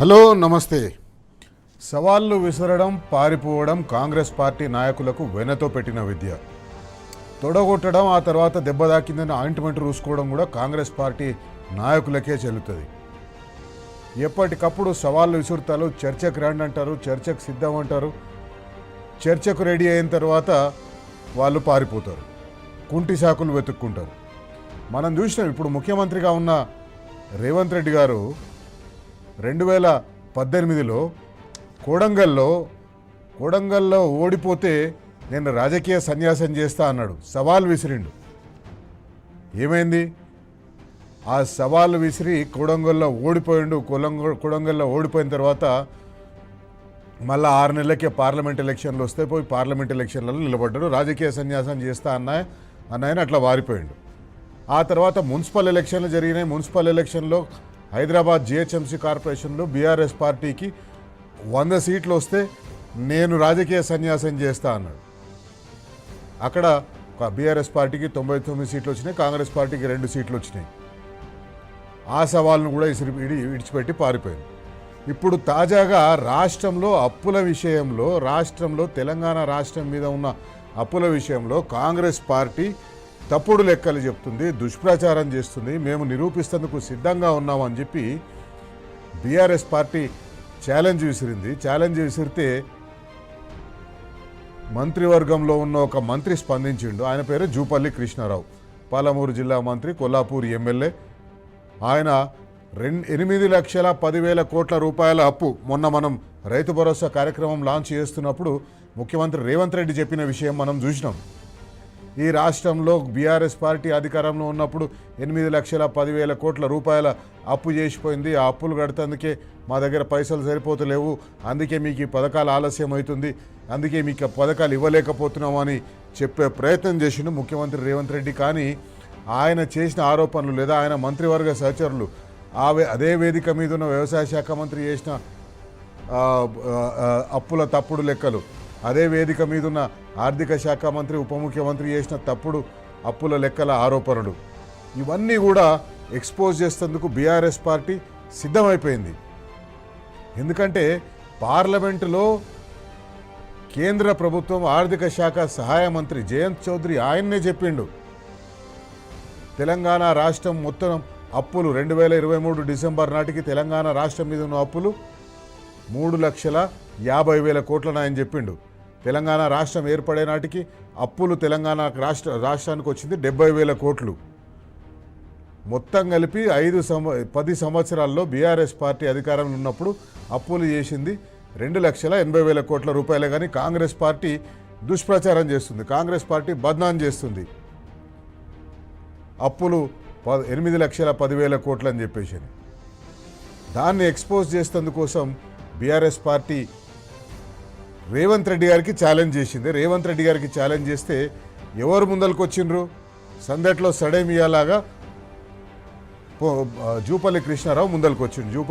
Hello నమస్తే. సవాళ్లు విసరడం పారిపోవడం కాంగ్రెస్ పార్టీ నాయకులకు వెనతో పెట్టిన విద్య. తొడగొట్టడం ఆ తర్వాత దెబ్బ తాకిందని ఆయింట్మెంట్ రూసుకోవడం కూడా కాంగ్రెస్ పార్టీ నాయకులకే చెల్లుతుంది. ఎప్పటికప్పుడు సవాళ్ళు విసురుతారు, చర్చకు రండి అంటారు, చర్చకు సిద్ధం అంటారు. చర్చకు రెడీ అయిన తర్వాత వాళ్ళు పారిపోతారు, కుంటి సాకులు వెతుక్కుంటారు. మనం చూసినాం. ఇప్పుడు ముఖ్యమంత్రిగా ఉన్న రేవంత్ రెడ్డి గారు 2018లో కోడంగల్లో ఓడిపోతే నేను రాజకీయ సన్యాసం చేస్తా అన్నాడు. సవాల్ విసిరిండు. ఏమైంది? ఆ సవాల్ విసిరి కోడంగల్లో ఓడిపోయిండు. కోడంగల్లో ఓడిపోయిన తర్వాత మళ్ళీ 6 నెలలకే పార్లమెంట్ ఎలక్షన్లు వస్తే పోయి పార్లమెంట్ ఎలక్షన్లలో నిలబడ్డాడు. రాజకీయ సన్యాసం చేస్తా అన్నాయని అట్లా వారిపోయిండు. ఆ తర్వాత మున్సిపల్ ఎలక్షన్లు జరిగినాయి. మున్సిపల్ ఎలక్షన్లో హైదరాబాద్ జిహెచ్ఎంసీ కార్పొరేషన్లో బీఆర్ఎస్ పార్టీకి 100 సీట్లు వస్తే నేను రాజకీయ సన్యాసం చేస్తా అన్నాడు. అక్కడ బీఆర్ఎస్ పార్టీకి 99 సీట్లు వచ్చినాయి, కాంగ్రెస్ పార్టీకి 2 సీట్లు వచ్చినాయి. ఆ సవాల్ను కూడా విడిచిపెట్టి పారిపోయింది. ఇప్పుడు తాజాగా రాష్ట్రంలో అప్పుల విషయంలో, తెలంగాణ రాష్ట్రం మీద ఉన్న అప్పుల విషయంలో కాంగ్రెస్ పార్టీ తప్పుడు లెక్కలు చెప్తుంది, దుష్ప్రచారం చేస్తుంది. మేము నిరూపిస్తేందుకు సిద్ధంగా ఉన్నామని చెప్పి బీఆర్ఎస్ పార్టీ ఛాలెంజ్ విసిరింది. ఛాలెంజ్ విసిరితే మంత్రివర్గంలో ఉన్న ఒక మంత్రి స్పందించిండు. ఆయన పేరు జూపల్లి కృష్ణారావు, పాలమూరు జిల్లా మంత్రి, కొల్లాపూర్ ఎమ్మెల్యే. ఆయన 8,10,10,000 కోట్ల రూపాయల అప్పు మొన్న మనం రైతు భరోసా కార్యక్రమం లాంచ్ చేస్తున్నప్పుడు ముఖ్యమంత్రి రేవంత్ రెడ్డి చెప్పిన విషయం మనం చూసినాం. ఈ రాష్ట్రంలో బీఆర్ఎస్ పార్టీ అధికారంలో ఉన్నప్పుడు 8,10,10,000 కోట్ల రూపాయల అప్పు చేసిపోయింది. ఆ అప్పులు కడతందుకే మా దగ్గర పైసలు సరిపోతలేవు, అందుకే మీకు ఈ పథకాలు ఆలస్యం అవుతుంది, అందుకే మీకు పథకాలు ఇవ్వలేకపోతున్నామని చెప్పే ప్రయత్నం చేసిండు ముఖ్యమంత్రి రేవంత్ రెడ్డి. కానీ ఆయన చేసిన ఆరోపణలు లేదా ఆయన మంత్రివర్గ సహచరులు, అదే వేదిక మీద ఉన్న వ్యవసాయ శాఖ మంత్రి చేసిన అప్పుల తప్పుడు లెక్కలు, అదే వేదిక మీద ఉన్న ఆర్థిక శాఖ మంత్రి, ఉప ముఖ్యమంత్రి చేసిన తప్పుడు అప్పుల లెక్కల ఆరోపణలు, ఇవన్నీ కూడా ఎక్స్పోజ్ చేసేందుకు బీఆర్ఎస్ పార్టీ సిద్ధమైపోయింది. ఎందుకంటే పార్లమెంటులో కేంద్ర ప్రభుత్వం ఆర్థిక శాఖ సహాయ మంత్రి జయంత్ చౌదరి ఆయన్నే చెప్పిండు, తెలంగాణ రాష్ట్రం మొత్తం అప్పులు 2023 డిసెంబర్ నాటికి తెలంగాణ రాష్ట్రం మీద ఉన్న అప్పులు 3,50,000 కోట్లని ఆయన చెప్పిండు. తెలంగాణ రాష్ట్రం ఏర్పడే నాటికి అప్పులు తెలంగాణ రాష్ట్రానికి వచ్చింది 70,000 కోట్లు. మొత్తం కలిపి 10 సంవత్సరాల్లో బీఆర్ఎస్ పార్టీ అధికారంలో ఉన్నప్పుడు అప్పులు చేసింది 2,80,000 కోట్ల రూపాయలే. కానీ కాంగ్రెస్ పార్టీ దుష్ప్రచారం చేస్తుంది, కాంగ్రెస్ పార్టీ బద్నాం చేస్తుంది. అప్పులు 8,10,000 కోట్లు అని చెప్పేసి దాన్ని ఎక్స్పోజ్ చేసేందుకోసం బీఆర్ఎస్ పార్టీ రేవంత్ రెడ్డి గారికి ఛాలెంజ్ చేసింది. రేవంత్ రెడ్డి గారికి ఛాలెంజ్ చేస్తే ఎవరు ముందరికి వచ్చిండ్రు? సందట్లో సడేమియాలాగా జూపల్లి కృష్ణారావు ముందరికి వచ్చిండు.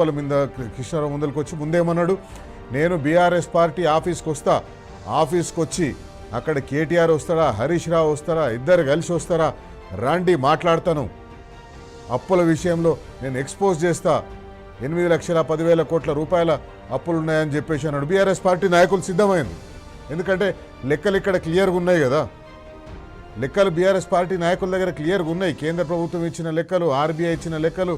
కృష్ణారావు ముందరికి వచ్చి ముందేమన్నాడు, నేను బీఆర్ఎస్ పార్టీ ఆఫీస్కి వస్తా, ఆఫీస్కి వచ్చి అక్కడ కేటీఆర్ వస్తారా, హరీష్ రావు వస్తారా, ఇద్దరు కలిసి వస్తారా, రాండి మాట్లాడతాను, అప్పుల విషయంలో నేను ఎక్స్పోజ్ చేస్తా, 8,10,000 కోట్ల రూపాయల అప్పులున్నాయని చెప్పేసి అన్నాడు. బీఆర్ఎస్ పార్టీ నాయకులు సిద్ధమైంది. ఎందుకంటే లెక్కలు ఇక్కడ క్లియర్గా ఉన్నాయి కదా, లెక్కలు బీఆర్ఎస్ పార్టీ నాయకుల దగ్గర క్లియర్గా ఉన్నాయి. కేంద్ర ప్రభుత్వం ఇచ్చిన లెక్కలు, ఆర్బీఐ ఇచ్చిన లెక్కలు,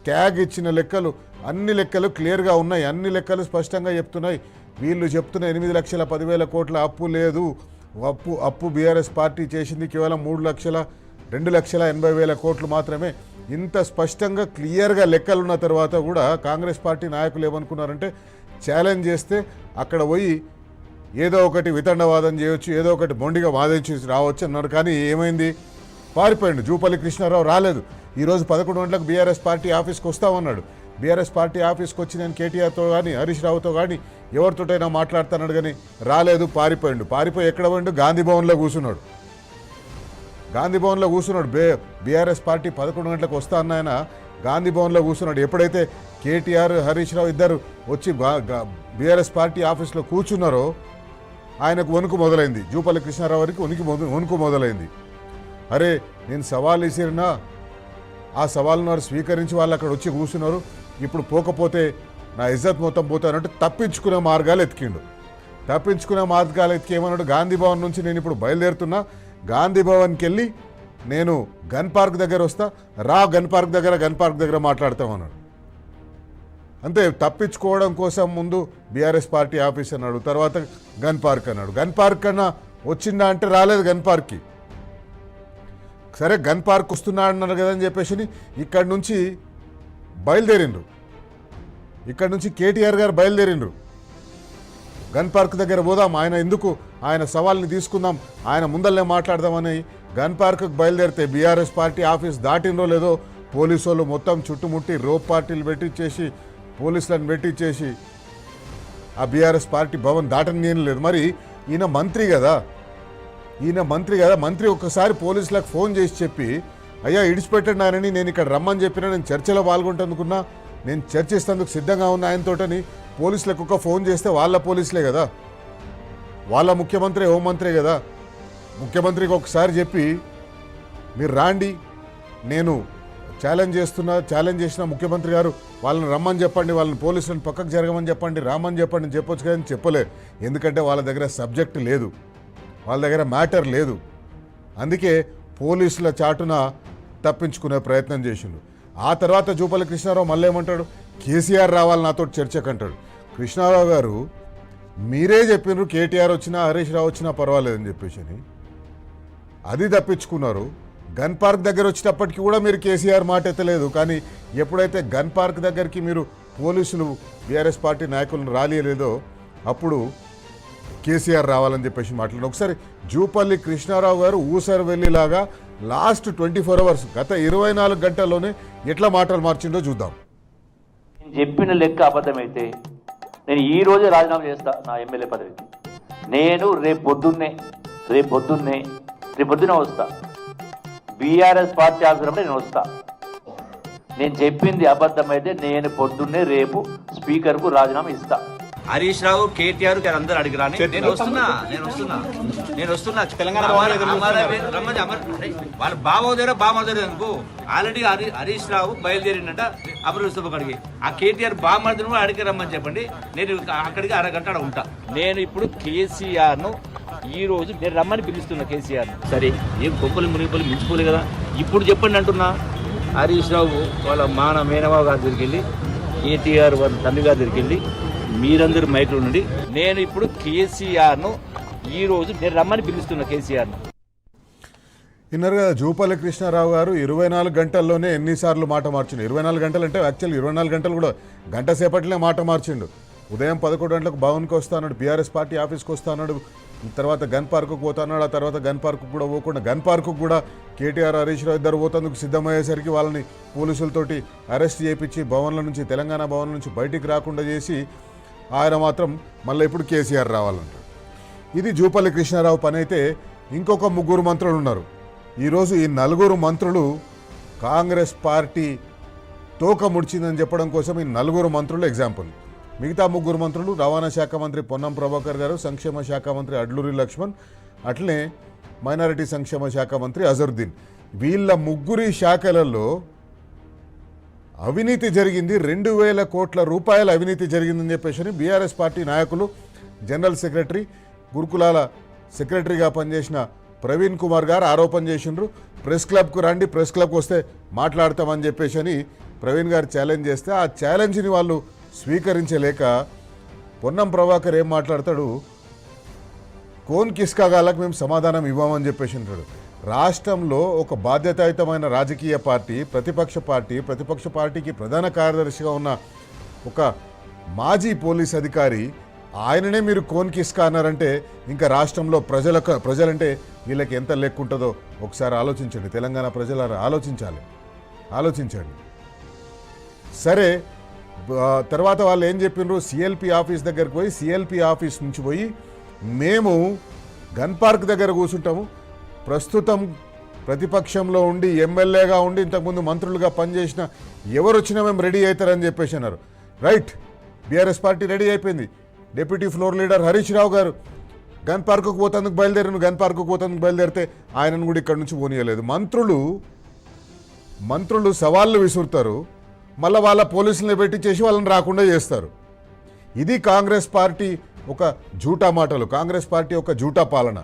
క్యాగ్ ఇచ్చిన లెక్కలు, అన్ని లెక్కలు క్లియర్గా ఉన్నాయి. అన్ని లెక్కలు స్పష్టంగా చెప్తున్నాయి. వీళ్ళు చెప్తున్న 8,10,000 కోట్ల అప్పు లేదు. అప్పు బీఆర్ఎస్ పార్టీ చేసింది కేవలం 2,80,000 కోట్లు మాత్రమే. ఇంత స్పష్టంగా క్లియర్గా లెక్కలున్న తర్వాత కూడా కాంగ్రెస్ పార్టీ నాయకులు ఏమనుకున్నారంటే ఛాలెంజ్ చేస్తే అక్కడ పోయి ఏదో ఒకటి వితండవాదం చేయొచ్చు, ఏదో ఒకటి మొండిగా వాదించి రావచ్చు అన్నారు. కానీ ఏమైంది? పారిపోయిండు. జూపల్లి కృష్ణారావు రాలేదు. ఈరోజు 11 గంటలకు బీఆర్ఎస్ పార్టీ ఆఫీస్కి వస్తామన్నాడు. బీఆర్ఎస్ పార్టీ ఆఫీస్కి వచ్చి నేను కేటీఆర్తో కానీ హరీష్ రావుతో కానీ ఎవరితోటైనా మాట్లాడుతున్నాడు, కానీ రాలేదు, పారిపోయిండు. పారిపోయి ఎక్కడ పోయిండు? గాంధీ భవన్లో కూర్చున్నాడు. బీఆర్ఎస్ పార్టీ 11 గంటలకు వస్తా అన్నాయన గాంధీ భవన్లో కూర్చున్నాడు. ఎప్పుడైతే కేటీఆర్, హరీష్ రావు ఇద్దరు వచ్చి బీఆర్ఎస్ పార్టీ ఆఫీస్లో కూర్చున్నారో ఆయనకు వణుకు మొదలైంది. జూపల్లి కృష్ణారావు గారికి వణుకు మొదలైంది. అరే, నేను సవాల్ విసిరినా ఆ సవాల్ను వారు స్వీకరించి వాళ్ళు అక్కడ వచ్చి కూర్చున్నారు. ఇప్పుడు పోకపోతే నా ఇజ్జత్ మొత్తం పోతానంటే తప్పించుకునే మార్గాలు ఎతికిండు. తప్పించుకునే మార్గాలు ఎతికేమన్నాడు, గాంధీ భవన్ నుంచి నేను ఇప్పుడు బయలుదేరుతున్నా, గాంధీ భవన్కి వెళ్ళి నేను గన్ పార్క్ దగ్గర వస్తా, గన్ పార్క్ దగ్గర మాట్లాడతామన్నాడు. అంతే, తప్పించుకోవడం కోసం ముందు బీఆర్ఎస్ పార్టీ ఆఫీస్ అన్నాడు, తర్వాత గన్ పార్క్ అన్నాడు. గన్ పార్క్ కన్నా వచ్చిందా అంటే రాలేదు గన్ పార్క్కి. సరే గన్ పార్క్ వస్తున్నా అన్నారు కదా అని చెప్పేసి ఇక్కడి నుంచి బయలుదేరిండ్రు. ఇక్కడ నుంచి కేటీఆర్ గారు బయలుదేరిండ్రు. గన్ పార్క్ దగ్గర పోదాం, ఆయన సవాల్ని తీసుకుందాం, ఆయన ముందల్లే మాట్లాడదామని గన్ పార్క్కి బయలుదేరితే బీఆర్ఎస్ పార్టీ ఆఫీస్ దాటినో లేదో పోలీసు వాళ్ళు మొత్తం చుట్టుముట్టి రోప్ పార్టీలు పెట్టించేసి, పోలీసులను పెట్టించేసి ఆ బీఆర్ఎస్ పార్టీ భవన్ దాటని లేదు. మరి ఈయన మంత్రి కదా, మంత్రి ఒక్కసారి పోలీసులకు ఫోన్ చేసి చెప్పి, అయ్యా ఇడిచిపెట్టండి ఆయనని, నేను ఇక్కడ రమ్మని చెప్పినా, నేను చర్చలో పాల్గొంటనుకున్నా, నేను చర్చిస్తేందుకు సిద్ధంగా ఉన్న ఆయనతోటని పోలీసులకు ఒక ఫోన్ చేస్తే వాళ్ళ పోలీసులే కదా, వాళ్ళ ముఖ్యమంత్రి హోంమంత్రే కదా. ముఖ్యమంత్రికి ఒకసారి చెప్పి మీరు రాండి, నేను ఛాలెంజ్ చేసిన ముఖ్యమంత్రి గారు వాళ్ళని రమ్మని చెప్పండి, వాళ్ళని పోలీసులను పక్కకు జరగమని చెప్పండి, రామని చెప్పండి అని చెప్పొచ్చు కానీ చెప్పలే. ఎందుకంటే వాళ్ళ దగ్గర సబ్జెక్ట్ లేదు, వాళ్ళ దగ్గర మ్యాటర్ లేదు. అందుకే పోలీసుల చాటున తప్పించుకునే ప్రయత్నం చేసిండు. ఆ తర్వాత జూపల్లి కృష్ణారావు మళ్ళీ ఏమంటాడు, కేసీఆర్ రావాలి నాతో చర్చకు అంటాడు. కృష్ణారావు గారు మీరే చెప్పినారు కేటీఆర్ వచ్చినా హరీష్ రావు వచ్చినా పర్వాలేదని చెప్పేసి, అది తప్పించుకున్నారు. గన్ పార్క్ దగ్గర వచ్చేటప్పటికి కూడా మీరు కేసీఆర్ మాట ఎత్తలేదు. కానీ ఎప్పుడైతే గన్ పార్క్ దగ్గరికి మీరు పోలీసులు బీఆర్ఎస్ పార్టీ నాయకులను రాలేదో అప్పుడు కేసీఆర్ రావాలని చెప్పేసి మాట్లాడారు. ఒకసారి జూపల్లి కృష్ణారావు గారు ఊసరు వెళ్ళిలాగా లాస్ట్ 24 hours, గత 24 గంటల్లోనే ఎట్లా మాటలు మార్చిందో చూద్దాం. చెప్పిన లెక్క అబద్ధమైతే నేను ఈ రోజే రాజీనామా చేస్తా నా ఎమ్మెల్యే పదవికి. నేను రేపు పొద్దున్నే వస్తా, బీఆర్ఎస్ పార్టీ ఆఫీసర్ నేను వస్తా. నేను చెప్పింది అబద్ధమైతే నేను పొద్దున్నే రేపు స్పీకర్కు రాజీనామా ఇస్తా. హరీష్ రావు కేటీఆర్ గారు అందరూ అడిగిరా, నేను వస్తున్నా తెలంగాణ వాళ్ళ బామోదేరు అనుకో. ఆల్రెడీ హరీష్ రావు బయలుదేరిందట అమృత అడిగి, ఆ కేటీఆర్ బామర్దిని కూడా అడిగి రమ్మని చెప్పండి, నేను అక్కడికి అరగంట అక్కడ ఉంటా. నేను ఇప్పుడు కేసీఆర్ ను ఈ రోజు నేను రమ్మని పిలుస్తున్నా కేసీఆర్. సరే ఏం గొప్పలు మునిగిపోలు మించిపోలే కదా, ఇప్పుడు చెప్పండి అంటున్నా. హరీష్ రావు వాళ్ళ మేనబాబు గారి దగ్గరికి వెళ్ళి, కేటీఆర్ వాళ్ళ తండ్రి గారి దగ్గరికి వెళ్ళి, మీరందరూ మైక్లో నుండి నేను ఇప్పుడు కేసీఆర్ను ఈ రోజు నేను రమ్మని పిలుస్తున్నా కేసీఆర్ను. విన్నారు కదా, జూపల్లి కృష్ణారావు గారు 24 గంటల్లోనే ఎన్నిసార్లు మాట మార్చిండు. 24 గంటలు అంటే యాక్చువల్ 24 గంటలు కూడా గంట సేపట్లే మాట మార్చిండు. ఉదయం 11 గంటలకు భవన్కి వస్తాడు, బీఆర్ఎస్ పార్టీ ఆఫీస్కి వస్తాడు, తర్వాత గన్ పార్కుకు పోతున్నాడు. ఆ తర్వాత గన్ పార్కు కూడా పోకుండా గన్ పార్కు కూడా కేటీఆర్ హరీష్ రావు ఇద్దరు పోతందుకు సిద్ధమయ్యేసరికి వాళ్ళని పోలీసులతోటి అరెస్ట్ చేయించి భవన్ల నుంచి, తెలంగాణ భవన్ల నుంచి బయటికి రాకుండా చేసి ఆయన మాత్రం మళ్ళీ ఇప్పుడు కేసీఆర్ రావాలంటారు. ఇది జూపల్లి కృష్ణారావు పని అయితే ఇంకొక 3 మంత్రులు ఉన్నారు. ఈరోజు ఈ 4 మంత్రులు కాంగ్రెస్ పార్టీ తోక ముడిచిందని చెప్పడం కోసం ఈ 4 మంత్రులు ఎగ్జాంపుల్. మిగతా 3 మంత్రులు రవాణా శాఖ మంత్రి పొన్నం ప్రభాకర్ గారు, సంక్షేమ శాఖ మంత్రి అడ్లూరి లక్ష్మణ్, అట్లనే మైనారిటీ సంక్షేమ శాఖ మంత్రి అజరుద్దీన్. వీళ్ళ 3 శాఖలలో అవినీతి జరిగింది, 2000 కోట్ల రూపాయల అవినీతి జరిగిందని చెప్పేసి బీఆర్ఎస్ పార్టీ నాయకులు, జనరల్ సెక్రటరీ, గురుకులాల సెక్రటరీగా పనిచేసిన ప్రవీణ్ కుమార్ గారు ఆరోపణ చేసిండ్రు. ప్రెస్ క్లబ్కు రండి, ప్రెస్ క్లబ్కి వస్తే మాట్లాడతామని చెప్పేసి ప్రవీణ్ గారు ఛాలెంజ్ చేస్తే ఆ ఛాలెంజ్ని వాళ్ళు స్వీకరించలేక పొన్నం ప్రభాకర్ ఏం మాట్లాడతాడు, కోన్ కిస్కాగాలకు మేము సమాధానం ఇవ్వమని చెప్పేసి అంటాడు. రాష్ట్రంలో ఒక బాధ్యతాయుతమైన రాజకీయ పార్టీ, ప్రతిపక్ష పార్టీకి ప్రధాన కార్యదర్శిగా ఉన్న ఒక మాజీ పోలీస్ అధికారి, ఆయననే మీరు కోన్ కిస్కా అన్నారంటే ఇంకా రాష్ట్రంలో ప్రజలంటే వీళ్ళకి ఎంత లెక్కుంటుందో ఒకసారి ఆలోచించండి. తెలంగాణ ప్రజలు ఆలోచించండి. సరే, తర్వాత వాళ్ళు ఏం చెప్పినారు, సిఎల్పి ఆఫీస్ దగ్గరికి పోయి, సిఎల్పి ఆఫీస్ నుంచి పోయి మేము గన్ పార్క్ దగ్గర కూర్చుంటాము, ప్రస్తుతం ప్రతిపక్షంలో ఉండి ఎమ్మెల్యేగా ఉండి ఇంతకుముందు మంత్రులుగా పనిచేసిన ఎవరు వచ్చినా మేము రెడీ అవుతారని చెప్పేసి అన్నారు. రైట్, బీఆర్ఎస్ పార్టీ రెడీ అయిపోయింది. Deputy floor leader Harish Rao గారు గన్ పార్కుకు పోతందుకు బయలుదేరితే ఆయనను కూడా ఇక్కడి నుంచి పోనీయలేదు. మంత్రులు సవాళ్ళు విసురుతారు, మళ్ళీ వాళ్ళ పోలీసులను పెట్టించేసి వాళ్ళని రాకుండా చేస్తారు. ఇది కాంగ్రెస్ పార్టీ ఒక జూటా మాటలు, కాంగ్రెస్ పార్టీ ఒక జూటా పాలన.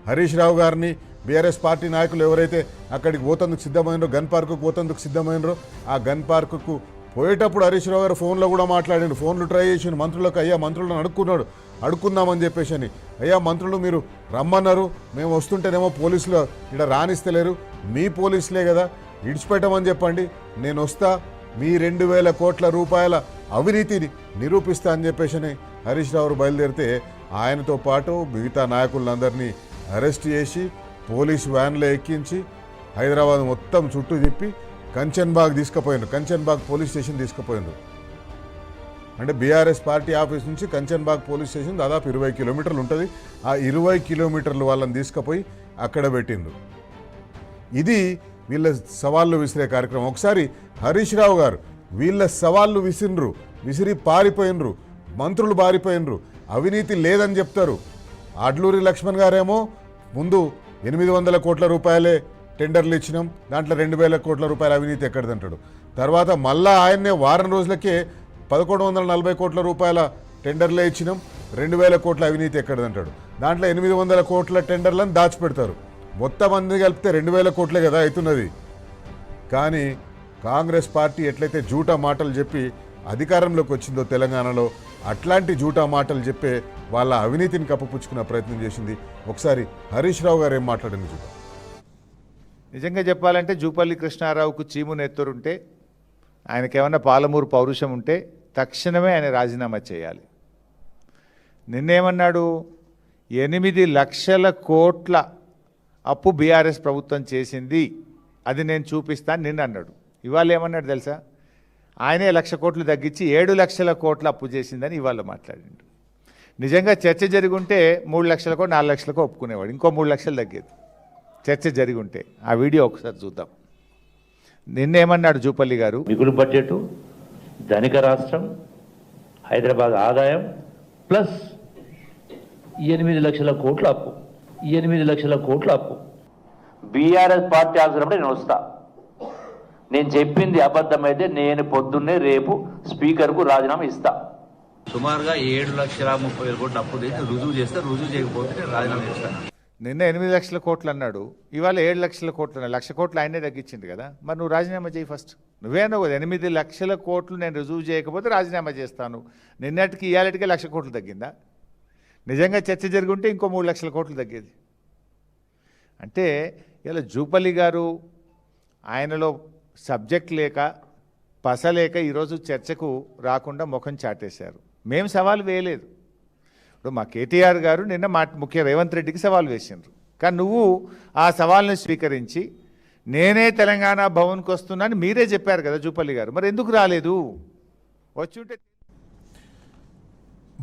హరీష్ రావు గారిని బీఆర్ఎస్ పార్టీ నాయకులు ఎవరైతే అక్కడికి పోతందుకు సిద్ధమైనరో, గన్ పార్కుకు పోతందుకు సిద్ధమైనరో, ఆ గన్ పార్కుకు పోయేటప్పుడు హరీష్ రావు గారు ఫోన్లో కూడా మాట్లాడిండు, ఫోన్లు ట్రై చేసిన మంత్రులకు, అయ్యా మంత్రులను అడుక్కుందామని చెప్పేసి అని. అయ్యా మంత్రులు మీరు రమ్మన్నారు, మేము వస్తుంటేనేమో పోలీసులు ఇక్కడ రానిస్తలేరు, మీ పోలీసులే కదా ఇడిచిపెట్టమని చెప్పండి, నేను వస్తా, మీ 2,000 కోట్ల రూపాయల అవినీతిని నిరూపిస్తా అని చెప్పేసి హరీష్ రావు బయలుదేరితే ఆయనతో పాటు మిగతా నాయకులందరినీ అరెస్ట్ చేసి పోలీసు వ్యాన్లో ఎక్కించి హైదరాబాద్ మొత్తం చుట్టూ తిప్పి కంచన్బాగ్ తీసుకుపోయిండ్రు, కంచన్బాగ్ పోలీస్ స్టేషన్ తీసుకుపోయిండ్రు. అంటే బీఆర్ఎస్ పార్టీ ఆఫీస్ నుంచి కంచన్బాగ్ పోలీస్ స్టేషన్ దాదాపు 20 కిలోమీటర్లు ఉంటుంది. ఆ 20 కిలోమీటర్లు వాళ్ళని తీసుకుపోయి అక్కడ పెట్టిండ్రు. ఇది వీళ్ళ సవాళ్ళు విసిరే కార్యక్రమం. ఒకసారి హరీష్ రావు గారు వీళ్ళ సవాళ్ళు విసిరి పారిపోయినరు, మంత్రులు పారిపోయినరు, అవినీతి లేదని చెప్తారు. అడ్లూరి లక్ష్మణ్ గారేమో ముందు 800 కోట్ల రూపాయలే టెండర్లు ఇచ్చినాం, దాంట్లో 2,000 కోట్ల రూపాయల అవినీతి ఎక్కడిదంటాడు. తర్వాత మళ్ళా ఆయన్నే వారం రోజులకే 1,140 కోట్ల రూపాయల టెండర్లే ఇచ్చినాం, 2,000 కోట్ల అవినీతి ఎక్కడిదంటాడు. దాంట్లో 800 కోట్ల టెండర్లను దాచిపెడతారు. మొత్తం అన్ని కలిపితే 2,000 కోట్లే కదా అవుతున్నది. కానీ కాంగ్రెస్ పార్టీ ఎట్లయితే జూటా మాటలు చెప్పి అధికారంలోకి వచ్చిందో తెలంగాణలో, అట్లాంటి జూటా మాటలు చెప్పే వాళ్ళ అవినీతిని కప్పుపుచ్చుకునే ప్రయత్నం చేసింది. ఒకసారి హరీష్ రావు గారు ఏం మాట్లాడింది చూద్దాం. నిజంగా చెప్పాలంటే జూపల్లి కృష్ణారావుకు చీము నెత్తురుంటే, ఆయనకేమన్నా పాలమూరు పౌరుషం ఉంటే తక్షణమే ఆయన రాజీనామా చేయాలి. నిన్నేమన్నాడు, 8 లక్షల కోట్ల అప్పు బీఆర్ఎస్ ప్రభుత్వం చేసింది, అది నేను చూపిస్తాను నిన్న అన్నాడు. ఇవాళ ఏమన్నాడు తెలుసా, ఆయనే 1,00,000 కోట్లు తగ్గించి 7 లక్షల కోట్ల అప్పు చేసిందని ఇవాళ మాట్లాడిండు. నిజంగా చర్చ జరిగుంటే 3 లక్షలకో 4 లక్షలకో ఒప్పుకునేవాడు, ఇంకో 3 లక్షలు తగ్గేది చర్చ జరిగుంటే. ఆ వీడియో ఒకసారి చూద్దాం. నిన్నేమన్నాడు జూపల్లి గారు, మిగులు బడ్జెట్, ధనిక రాష్ట్రం, హైదరాబాద్ ఆదాయం ప్లస్ 8 లక్షల కోట్ల అప్పు, 8 లక్షల కోట్ల అప్పు. బీఆర్ఎస్ పార్టీ అవసరమే నేను వస్తా. నేను చెప్పింది అబద్ధమైతే నేను పొద్దున్నే రేపు స్పీకర్కు రాజీనామా ఇస్తా. సుమారుగా 7,30,000 కోట్ల అప్పు చేసి రుజువు చేస్తే, రుజువు చేయకపోతే నేను రాజీనామా చేస్తాను. నిన్న 8 లక్షల కోట్లు అన్నాడు, ఇవాళ 7 లక్షల కోట్లు అన్నాడు. 1,00,000 కోట్లు ఆయనే తగ్గించింది కదా, మరి నువ్వు రాజీనామా చేయి ఫస్ట్. నువ్వే అన్నావు కదా 8 లక్షల కోట్లు నేను రుజువు చేయకపోతే రాజీనామా చేస్తాను. నిన్నటికి ఇవాళటికే 1,00,000 కోట్లు తగ్గిందా? నిజంగా చర్చ జరుగుంటే ఇంకో 3 లక్షల కోట్లు తగ్గేది. అంటే ఇలా జూపల్లి గారు ఆయనలో సబ్జెక్ట్ లేక పసలేక ఈరోజు చర్చకు రాకుండా ముఖం చాటేశారు. మేము సవాల్ వేయలేదు. ఇప్పుడు మా కేటీఆర్ గారు నిన్న ముఖ్య రేవంత్ రెడ్డికి సవాల్ వేసిండ్రు, కానీ నువ్వు ఆ సవాల్ని స్వీకరించి నేనే తెలంగాణ భవన్కి వస్తున్నాను మీరే చెప్పారు కదా జూపల్లి గారు, మరి ఎందుకు రాలేదు? వచ్చుంటే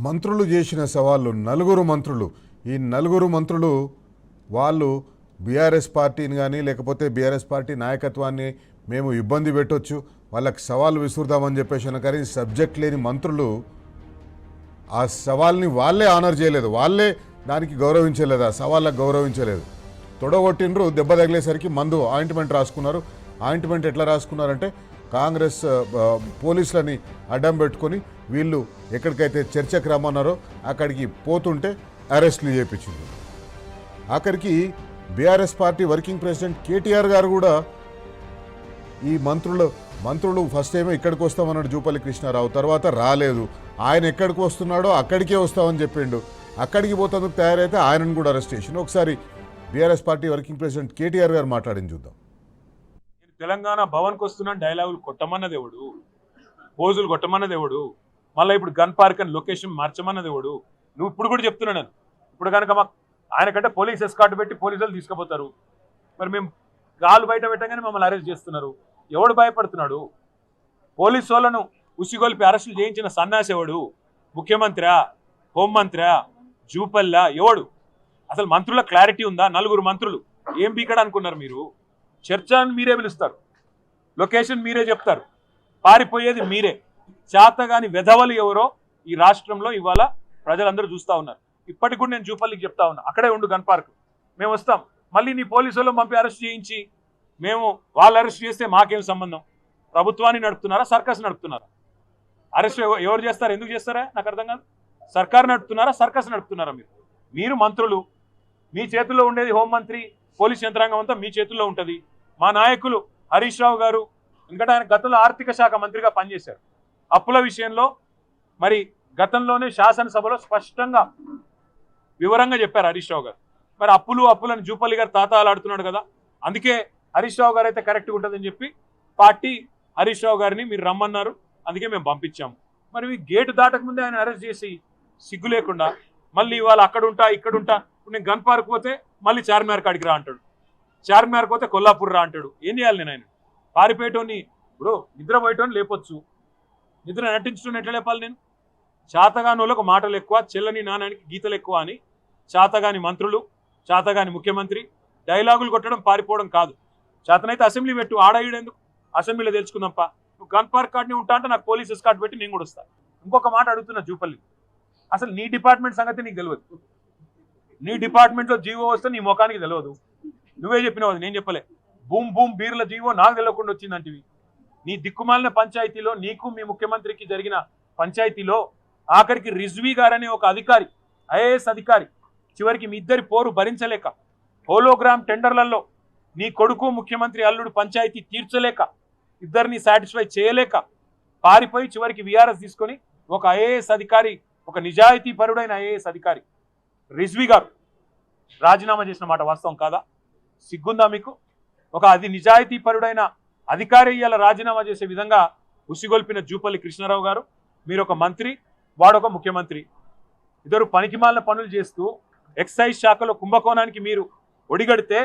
మంత్రులు చేసిన సవాళ్ళు 9 మంత్రులు. ఈ 9 మంత్రులు వాళ్ళు బీఆర్ఎస్ పార్టీని కానీ లేకపోతే బీఆర్ఎస్ పార్టీ నాయకత్వాన్ని మేము ఇబ్బంది పెట్టొచ్చు, వాళ్ళకి సవాలు విసురుదామని చెప్పేసి కానీ సబ్జెక్ట్ లేని మంత్రులు ఆ సవాల్ని వాళ్ళే ఆనర్ చేయలేదు, వాళ్ళే దానికి గౌరవించలేదు, ఆ సవాళ్ళకు గౌరవించలేదు. తొడగొట్టిండ్రు, దెబ్బ తగిలేసరికి మందు ఆయింట్మెంట్ రాసుకున్నారు. ఆయింట్మెంట్ ఎట్లా రాసుకున్నారంటే కాంగ్రెస్ పోలీసులని అడ్డం పెట్టుకొని వీళ్ళు ఎక్కడికైతే చర్చకు రమ్మన్నారో అక్కడికి పోతుంటే అరెస్టులు చేయించింది. ఆఖరికి BRS party working president KTR గారు కూడా ఈ మంత్రులు ఫస్ట్ ఏమో ఇక్కడికి వస్తామన్నాడు జూపల్లి కృష్ణారావు, తర్వాత రాలేదు. ఆయన ఎక్కడికి వస్తున్నాడో అక్కడికే వస్తామని చెప్పిండు. అక్కడికి పోతందుకు తయారైతే ఆయనను కూడా అరెస్ట్ చేసిండు. ఒకసారి BRS party working president KTR గారు మాట్లాడింది చూద్దాం. తెలంగాణ భవన్కి వస్తున్న డైలాగులు కొట్టమన్నది ఎవడు, పోజులు కొట్టమన్నది ఎవడు, మళ్ళీ ఇప్పుడు గన్ పార్క్ అని లొకేషన్ మార్చమన్నది ఎవడు? నువ్వు ఇప్పుడు కూడా చెప్తున్నాను, ఇప్పుడు కనుక మాకు ఆయన కంటే పోలీస్ ఎస్కార్ట్ పెట్టి పోలీసులు తీసుకుపోతారు, మరి మేము గాలు బయట పెట్టగానే మమ్మల్ని అరెస్ట్ చేస్తున్నారు. ఎవడు భయపడుతున్నాడు? పోలీసు వాళ్ళను ఉసిగొల్పి అరెస్టులు చేయించిన సన్నాసి ఎవడు? ముఖ్యమంత్రి, హోంమంత్రి, జూపల్లా, ఎవడు? అసలు మంత్రుల క్లారిటీ ఉందా? 9 మంత్రులు ఏం బీకడా అనుకున్నారు మీరు? చర్చను మీరే పిలుస్తారు, లొకేషన్ మీరే చెప్తారు, పారిపోయేది మీరే. చేతగాని వెధవలు ఎవరో ఈ రాష్ట్రంలో ఇవాళ ప్రజలందరూ చూస్తూ ఉన్నారు. ఇప్పటికి కూడా నేను జూపల్లికి చెప్తా ఉన్నా, అక్కడే ఉండు గన్ పార్క్, మేము వస్తాం. మళ్ళీ నీ పోలీసు వాళ్ళు పంపి అరెస్ట్ చేయించి మేము వాళ్ళు అరెస్ట్ చేస్తే మాకేం సంబంధం? ప్రభుత్వాన్ని నడుపుతున్నారా, సర్కస్ నడుపుతున్నారా? అరెస్ట్ ఎవరు చేస్తారు, ఎందుకు చేస్తారా నాకు అర్థం కాదు. సర్కారు నడుపుతున్నారా, సర్కస్ నడుపుతున్నారా? మీరు మంత్రులు, మీ చేతుల్లో ఉండేది హోంమంత్రి, పోలీస్ యంత్రాంగం అంతా మీ చేతుల్లో ఉంటుంది. మా నాయకులు హరీష్ రావు గారు, ఎందుకంటే ఆయన గతంలో ఆర్థిక శాఖ మంత్రిగా పనిచేశారు. అప్పుల విషయంలో మరి గతంలోనే శాసనసభలో స్పష్టంగా వివరంగా చెప్పారు హరీష్ రావు గారు. మరి అప్పులను జూపల్లి గారు తాతాలాడుతున్నాడు కదా, అందుకే హరీష్ రావు గారు అయితే కరెక్ట్గా ఉంటుందని చెప్పి పార్టీ హరీష్ రావు గారిని మీరు రమ్మన్నారు, అందుకే మేము పంపించాము. మరి గేటు దాటక ముందే ఆయన అరెస్ట్ చేసి సిగ్గు లేకుండా మళ్ళీ ఇవాళ అక్కడుంటా ఇక్కడుంటా, ఇప్పుడు నేను గన్ పార్క్ పోతే మళ్ళీ చార్మినార్ కాడికి రా అంటాడు, చార్మినార్ పోతే కొల్లాపూర్ రా అంటాడు. ఏం చేయాలి నేను ఆయన? పారిపోయేటోని ఇప్పుడు నిద్రపోయేటోని లేపొచ్చు, నిద్ర నటించడం ఎట్లా లేపాలి నేను? చాతగాని వాళ్ళకు మాటలు ఎక్కువ, చెల్లని నానానికి గీతలు ఎక్కువ అని చాతగాని మంత్రులు, చాతగాని ముఖ్యమంత్రి డైలాగులు కొట్టడం పారిపోవడం కాదు. చేతనైతే అసెంబ్లీ పెట్టు, ఆడేయడెందుకు, అసెంబ్లీలో తెలుసుకుందాంపా. నువ్వు గన్ పార్క్ కార్డ్ని ఉంటా అంటే నాకు పోలీస్ ఎస్కార్ట్ పెట్టి నేను కూడా వస్తాను. ఇంకొక మాట అడుగుతున్నా జూపల్లి, అసలు నీ డిపార్ట్మెంట్ సంగతి నీకు తెలియదు. నీ డిపార్ట్మెంట్లో జీవో వస్తే నీ ముఖానికి తెలియదు. నువ్వే చెప్పినావు, అది నేను చెప్పలే. బూమ్ బూమ్ బీర్ల జీవో నాకు తెలియకుండా వచ్చిందంటివి. నీ దిక్కుమాలిన పంచాయతీలో నీకు మీ ముఖ్యమంత్రికి జరిగిన పంచాయతీలో ఆఖరికి రిజ్వీ గారనే ఒక అధికారి, ఐఏఎస్ అధికారి, చివరికి మీ ఇద్దరి పోరు భరించలేక హోలోగ్రామ్ టెండర్లలో నీ కొడుకు ముఖ్యమంత్రి అల్లుడు పంచాయతీ తీర్చలేక, ఇద్దరిని సాటిస్ఫై చేయలేక పారిపోయి చివరికి విఆర్ఎస్ తీసుకొని ఒక ఐఏఎస్ అధికారి, ఒక నిజాయితీ పరుడైన ఐఏఎస్ అధికారి రిజ్వీ గారు రాజీనామా చేసిన మాట వాస్తవం కాదా? సిగ్గుందా మీకు? ఒక నిజాయితీ పరుడైన అధికారి ఇవాళ రాజీనామా చేసే విధంగా ఉసిగొల్పిన జూపల్లి కృష్ణారావు గారు, మీరు ఒక మంత్రి, వాడొక ముఖ్యమంత్రి, ఇద్దరు పనికిమాలిన పనులు చేస్తూ ఎక్సైజ్ శాఖలో కుంభకోణానికి మీరు ఒడిగడితే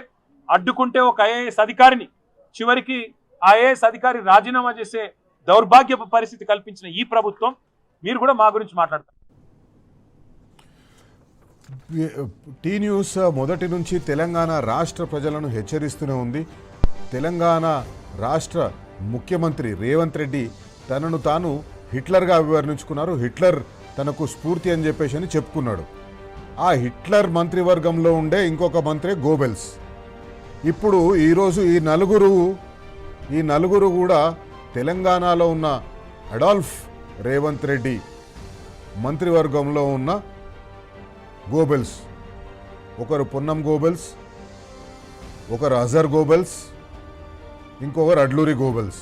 అడ్డుకుంటే ఒక ఐఏఎస్ అధికారిని, చివరికి ఆ ఐఏఎస్ అధికారి రాజీనామా చేసే దౌర్భాగ్యపు పరిస్థితి కల్పించిన ఈ ప్రభుత్వం, మీరు కూడా మా గురించి మాట్లాడతారు. టీ న్యూస్ మొదటి నుంచి తెలంగాణ రాష్ట్ర ప్రజలను హెచ్చరిస్తూనే ఉంది. తెలంగాణ రాష్ట్ర ముఖ్యమంత్రి రేవంత్ రెడ్డి తనను తాను హిట్లర్గా అభివర్ణించుకున్నారు. హిట్లర్ తనకు స్ఫూర్తి అని చెప్పేసి అని చెప్పుకున్నాడు. ఆ హిట్లర్ మంత్రివర్గంలో ఉండే ఇంకొక మంత్రి గోబెల్స్. ఇప్పుడు ఈరోజు ఈ నలుగురు కూడా తెలంగాణలో ఉన్న అడాల్ఫ్ రేవంత్ రెడ్డి మంత్రివర్గంలో ఉన్న గోబెల్స్. ఒకరు పొన్నం గోబెల్స్, ఒకరు అజర్ గోబెల్స్, ఇంకొకరు అడ్లూరి గోబెల్స్.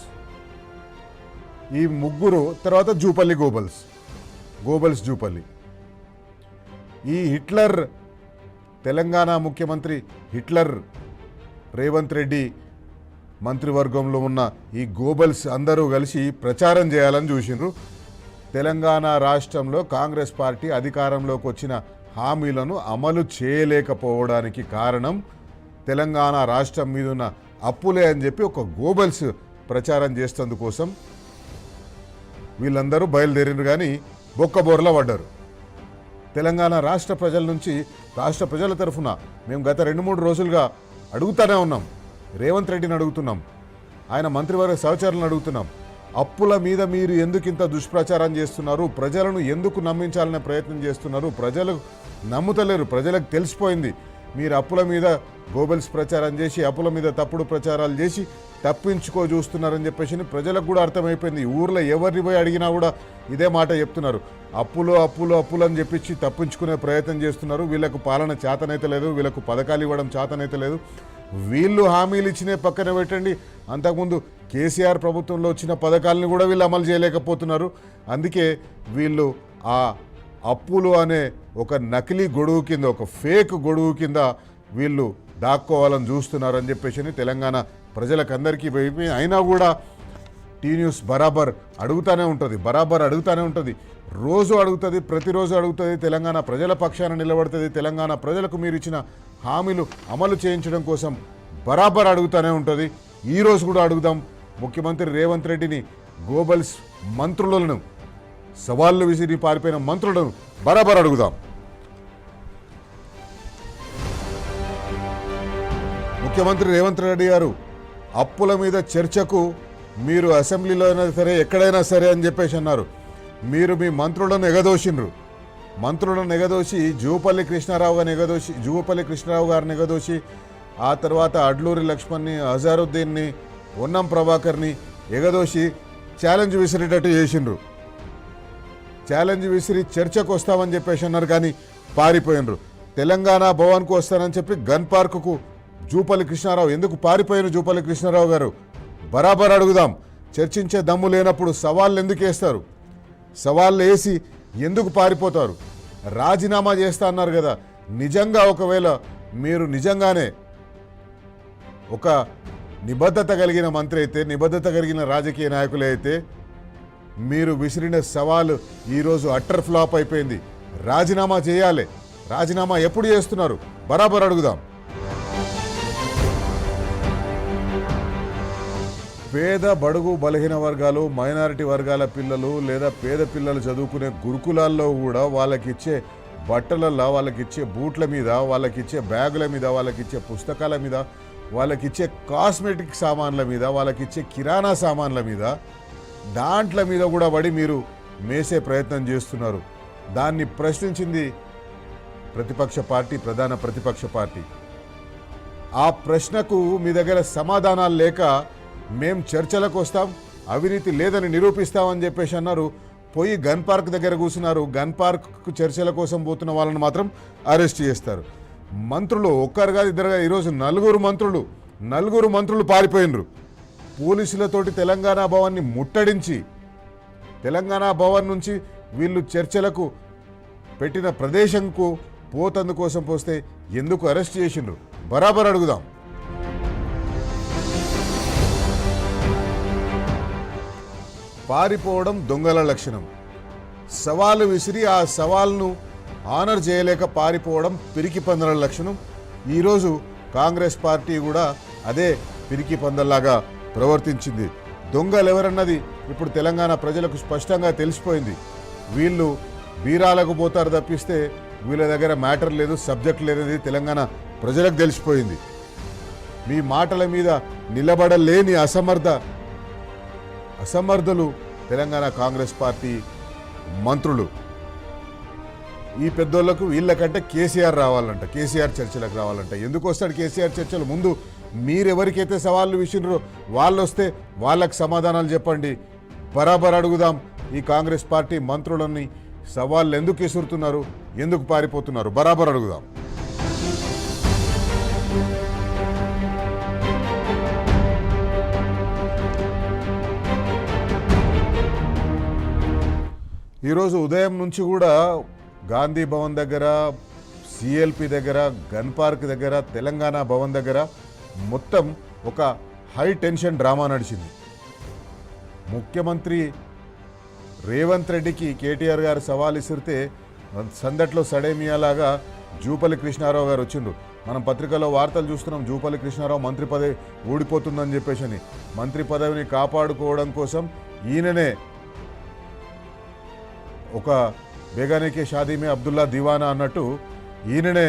ఈ ముగ్గురు తర్వాత జూపల్లి గోబెల్స్ జూపల్లి. ఈ హిట్లర్ తెలంగాణ ముఖ్యమంత్రి హిట్లర్ రేవంత్ రెడ్డి మంత్రివర్గంలో ఉన్న ఈ గోబెల్స్ అందరూ కలిసి ప్రచారం చేయాలని చూసిండ్రు. తెలంగాణ రాష్ట్రంలో కాంగ్రెస్ పార్టీ అధికారంలోకి వచ్చిన హామీలను అమలు చేయలేకపోవడానికి కారణం తెలంగాణ రాష్ట్రం మీద ఉన్న అప్పులే అని చెప్పి ఒక గోబెల్స్ ప్రచారం చేసేందుకోసం వీళ్ళందరూ బయలుదేరినారు. కానీ బొక్కబోర్లా పడ్డారు. తెలంగాణ రాష్ట్ర ప్రజల నుంచి, రాష్ట్ర ప్రజల తరఫున మేము గత 2-3 రోజులుగా అడుగుతూనే ఉన్నాం. రేవంత్ రెడ్డిని అడుగుతున్నాం, ఆయన మంత్రివర్గ సహచరులను అడుగుతున్నాం. అప్పుల మీద మీరు ఎందుకు ఇంత దుష్ప్రచారం చేస్తున్నారు? ప్రజలను ఎందుకు నమ్మించాలనే ప్రయత్నం చేస్తున్నారు? ప్రజలు నమ్ముతలేరు. ప్రజలకు తెలిసిపోయింది మీరు అప్పుల మీద గోబెల్స్ ప్రచారం చేసి, అప్పుల మీద తప్పుడు ప్రచారాలు చేసి తప్పించుకో చూస్తున్నారని చెప్పేసి ప్రజలకు కూడా అర్థమైపోయింది. ఊర్లో ఎవరిని పోయి అడిగినా కూడా ఇదే మాట చెప్తున్నారు. అప్పులు అని చెప్పించి తప్పించుకునే ప్రయత్నం చేస్తున్నారు. వీళ్ళకు పాలన చేతనైతే లేదు, వీళ్ళకు పథకాలు ఇవ్వడం చేతనైతే లేదు. వీళ్ళు హామీలు ఇచ్చినే పక్కన పెట్టండి, అంతకుముందు కేసీఆర్ ప్రభుత్వంలో వచ్చిన పథకాలను కూడా వీళ్ళు అమలు చేయలేకపోతున్నారు. అందుకే వీళ్ళు ఆ అప్పులు అనే ఒక నకిలీ గొడుగు కింద, ఒక ఫేక్ గొడుగు కింద వీళ్ళు దాక్కోవాలని చూస్తున్నారని చెప్పేసి తెలంగాణ ప్రజలకు అందరికీ పోయి, అయినా కూడా టీ న్యూస్ బరాబర్ అడుగుతూనే ఉంటుంది. రోజు అడుగుతుంది, ప్రతిరోజు అడుగుతుంది. తెలంగాణ ప్రజల పక్షాన నిలబడుతుంది. తెలంగాణ ప్రజలకు మీరు ఇచ్చిన హామీలు అమలు చేయించడం కోసం బరాబర్ అడుగుతూనే ఉంటుంది. ఈరోజు కూడా అడుగుదాం. ముఖ్యమంత్రి రేవంత్ రెడ్డిని, గోబెల్స్ మంత్రులను, సవాళ్లు విసిరి పారిపోయిన మంత్రులను బరాబర్ అడుగుదాం. ముఖ్యమంత్రి రేవంత్ రెడ్డి గారు, అప్పుల మీద చర్చకు మీరు అసెంబ్లీలో అయినా సరే ఎక్కడైనా సరే అని చెప్పేసి అన్నారు. మీరు మీ మంత్రులను ఎగదోసి జూపల్లి కృష్ణారావు గారిని ఎగదోసి, ఆ తర్వాత అడ్లూరి లక్ష్మణ్ని, అజారుద్దీన్ని, పొన్నం ప్రభాకర్ని ఎగదోసి ఛాలెంజ్ విసిరేటట్టు చేసిండ్రు. ఛాలెంజ్ విసిరి చర్చకు వస్తామని చెప్పేసి అన్నారు, కానీ పారిపోయినరు. తెలంగాణ భవన్కు వస్తానని చెప్పి గన్ పార్కుకు జూపల్లి కృష్ణారావు ఎందుకు పారిపోయిన? జూపల్లి కృష్ణారావు గారు బరాబర్ అడుగుదాం. చర్చించే దమ్ము లేనప్పుడు సవాళ్ళు ఎందుకు వేస్తారు? సవాళ్ళు వేసి ఎందుకు పారిపోతారు? రాజీనామా చేస్తా అన్నారు కదా. నిజంగా ఒకవేళ మీరు నిజంగానే ఒక నిబద్ధత కలిగిన మంత్రి అయితే, నిబద్ధత కలిగిన రాజకీయ నాయకులే అయితే, మీరు విసిరిన సవాలు ఈరోజు అట్టర్ ఫ్లాప్ అయిపోయింది. రాజీనామా చేయాలి. రాజీనామా ఎప్పుడు చేస్తున్నారు? బరాబర్ అడుగుదాం. పేద బడుగు బలహీన వర్గాలు, మైనారిటీ వర్గాల పిల్లలు లేదా పేద పిల్లలు చదువుకునే గురుకులాల్లో కూడా వాళ్ళకిచ్చే బట్టలల్లో, వాళ్ళకిచ్చే బూట్ల మీద, వాళ్ళకిచ్చే బ్యాగుల మీద, వాళ్ళకిచ్చే పుస్తకాల మీద, వాళ్ళకిచ్చే కాస్మెటిక్ సామాన్ల మీద, వాళ్ళకిచ్చే కిరాణా సామాన్ల మీద, దాంట్ల మీద కూడా పడి మీరు మేసే ప్రయత్నం చేస్తున్నారు. దాన్ని ప్రశ్నించింది ప్రతిపక్ష పార్టీ, ప్రధాన ప్రతిపక్ష పార్టీ. ఆ ప్రశ్నకు మీ దగ్గర సమాధానాలు లేక మేం చర్చలకు వస్తాం, అవినీతి లేదని నిరూపిస్తామని చెప్పేసి అన్నారు. పోయి గన్ పార్క్ దగ్గర కూర్చున్నారు. గన్ పార్క్ చర్చల కోసం పోతున్న వాళ్ళని మాత్రం అరెస్ట్ చేస్తారు. మంత్రులు ఒక్కరు కాదు, ఇద్దరు కాదు, ఈరోజు నలుగురు మంత్రులు పారిపోయినరు. పోలీసులతోటి తెలంగాణ భవన్ని ముట్టడించి, తెలంగాణ భవన్ నుంచి వీళ్ళు చర్చలకు పెట్టిన ప్రదేశంకు పోతందుకోసం పోస్తే ఎందుకు అరెస్ట్ చేసిండ్రు? బరాబర్ అడుగుదాం. పారిపోవడం దొంగల లక్షణం. సవాలు విసిరి ఆ సవాల్ను ఆనర్ చేయలేక పారిపోవడం పిరికి పందల లక్షణం. ఈరోజు కాంగ్రెస్ పార్టీ కూడా అదే పిరికి పందల్లాగా ప్రవర్తించింది. దొంగలు ఎవరన్నది ఇప్పుడు తెలంగాణ ప్రజలకు స్పష్టంగా తెలిసిపోయింది. వీళ్ళు బీరాలకు పోతారు తప్పిస్తే వీళ్ళ దగ్గర మ్యాటర్ లేదు, సబ్జెక్ట్ లేనిది తెలంగాణ ప్రజలకు తెలిసిపోయింది. మీ మాటల మీద నిలబడలేని అసమర్థులు తెలంగాణ కాంగ్రెస్ పార్టీ మంత్రులు. ఈ పెద్దోళ్లకు వీళ్ళకంటే కేసీఆర్ రావాలంట, కేసీఆర్ చర్చలకు రావాలంట. ఎందుకు వస్తాడు కేసీఆర్ చర్చలు? ముందు మీరెవరికైతే సవాళ్ళు విసిరినరో వాళ్ళు వస్తే వాళ్ళకు సమాధానాలు చెప్పండి. బరాబర్ అడుగుదాం. ఈ కాంగ్రెస్ పార్టీ మంత్రులని సవాళ్ళు ఎందుకు విసురుతున్నారు, ఎందుకు పారిపోతున్నారు? బరాబర్ అడుగుదాం. ఈరోజు ఉదయం నుంచి కూడా గాంధీ భవన్ దగ్గర, సిఎల్పి దగ్గర, గన్ పార్క్ దగ్గర, తెలంగాణ భవన్ దగ్గర మొత్తం ఒక హై టెన్షన్ డ్రామా నడిచింది. ముఖ్యమంత్రి రేవంత్ రెడ్డికి కేటీఆర్ గారు సవాల్ ఇసిరితే సందట్లో సడేమియాలాగా జూపల్లి కృష్ణారావు గారు వచ్చిండ్రు. మనం పత్రికలో వార్తలు చూస్తున్నాం. జూపల్లి కృష్ణారావు మంత్రి పదవి ఊడిపోతుందని చెప్పేసి మంత్రి పదవిని కాపాడుకోవడం కోసం ఈయననే ఒక బేగానేకే షాదీమే అబ్దుల్లా దివానా అన్నట్టు ఈయననే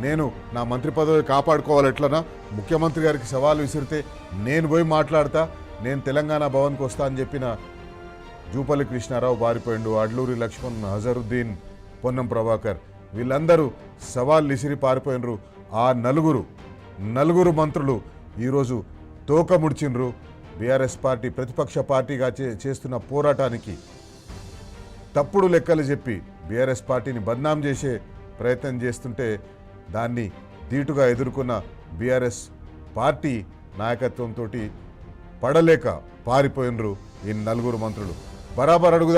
నేను నా మంత్రి పదవి కాపాడుకోవాలి ఎట్లనా, ముఖ్యమంత్రి గారికి సవాల్ విసిరితే నేను పోయి మాట్లాడతా, నేను తెలంగాణ భవన్కి వస్తా అని చెప్పిన జూపల్లి కృష్ణారావు పారిపోయిండు. అడ్లూరి లక్ష్మణ్, అజరుద్దీన్, పొన్నం ప్రభాకర్ వీళ్ళందరూ సవాల్ విసిరి పారిపోయినరు. ఆ నలుగురు మంత్రులు ఈరోజు తోక ముడిచిండ్రు. బీఆర్ఎస్ పార్టీ ప్రతిపక్ష పార్టీగా చేస్తున్న పోరాటానికి తప్పుడు లెక్కలు చెప్పి బీఆర్ఎస్ పార్టీని బద్నాం చేసే ప్రయత్నం చేస్తుంటే దాన్ని ధీటుగా ఎదుర్కొన్న బీఆర్ఎస్ పార్టీ నాయకత్వంతో పడలేక పారిపోయినరు ఈ నలుగురు మంత్రులు. బరాబర్ అడుగుదాం.